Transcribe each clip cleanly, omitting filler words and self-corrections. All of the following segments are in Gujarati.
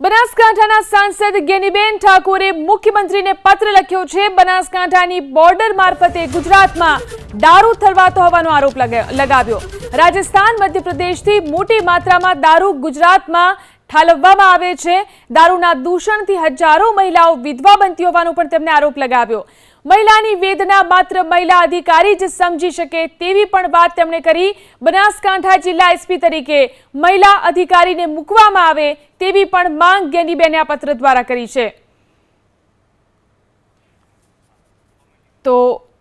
બનાસકાંઠાના સાંસદ ગેનીબેન ઠાકોરે મુખ્યમંત્રીને પત્ર લખ્યો છે। બનાસકાંઠાની બોર્ડર મારફતે ગુજરાતમાં દારૂ ઠલવાતો હોવાનો આરોપ લગાવ્યો। રાજસ્થાન મધ્યપ્રદેશથી મોટી માત્રામાં દારૂ ગુજરાતમાં ઠાલવવામાં આવે છે। દારૂના દૂષણથી હજારો મહિલાઓ વિધવા બનતી હોવાનો પણ તેમણે આરોપ લગાવ્યો। મહિલાની વેદના માત્ર મહિલા અધિકારી જ સમજી શકે તેવી પણ વાત તેમણે કરી। બનાસકાંઠા જિલ્લા એસપી તરીકે મહિલા અધિકારીને મૂકવામાં આવે તેવી પણ માંગ ગેનીબેને આ પત્ર દ્વારા કરી છે। તો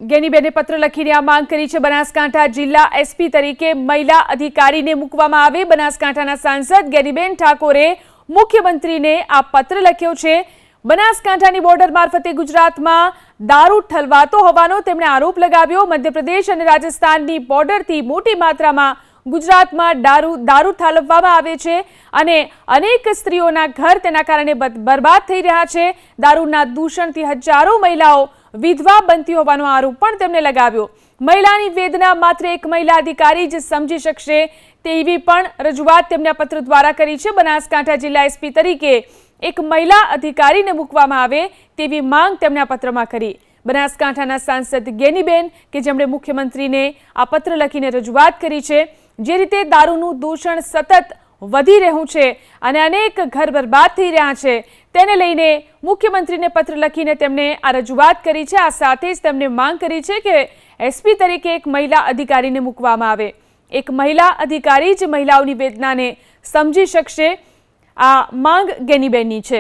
ગેનીબેને પત્ર લખીને આ માંગ કરી છે। બનાસકાંઠા જિલ્લા એસપી તરીકે મહિલા અધિકારીને મૂકવામાં આવે। બનાસકાંઠાના સાંસદ ગેનીબેન ઠાકોરે મુખ્યમંત્રીને આ પત્ર લખ્યો છે। બનાસકાંઠાની બોર્ડર મારફતે ગુજરાતમાં દારૂ ઠલવાતો હોવાનો તેમણે આરોપ લગાવ્યો। મધ્યપ્રદેશ અને રાજસ્થાનની બોર્ડરથી મોટી માત્રામાં ગુજરાતમાં દારૂ ઠાલવવામાં આવે છે અને અનેક સ્ત્રીઓના ઘર તેના કારણે બરબાદ થઈ રહ્યા છે। દારૂના દૂષણથી હજારો મહિલાઓ વિધવા બનતી હોવાનો આરોપ પણ તેમણે લગાવ્યો। મહિલાની વેદના માત્ર એક મહિલા અધિકારી જ સમજી શકશે તેવી પણ રજૂઆત તેમણે આ પત્ર દ્વારા કરી છે। બનાસકાંઠા જિલ્લા એસપી તરીકે એક મહિલા અધિકારીને મૂકવામાં આવે તેવી માંગ તેમણે આ પત્રમાં કરી। બનાસકાંઠાના સાંસદ ગેનીબેન કે જેમણે મુખ્યમંત્રીને આ પત્ર લખીને રજૂઆત કરી છે। જે રીતે દારૂનું દૂષણ સતત વધી રહ્યું છે અને અનેક ઘર બરબાદ થઈ રહ્યા છે તેને લઈને મુખ્યમંત્રીને પત્ર લખીને તેમણે આ રજૂઆત કરી છે। આ સાથે જ તેમણે માંગ કરી છે કે એસપી તરીકે એક મહિલા અધિકારીને મૂકવામાં આવે। એક મહિલા અધિકારી જ મહિલાઓની વેદનાને સમજી શકશે। આ માંગ ગેનીબેનની છે।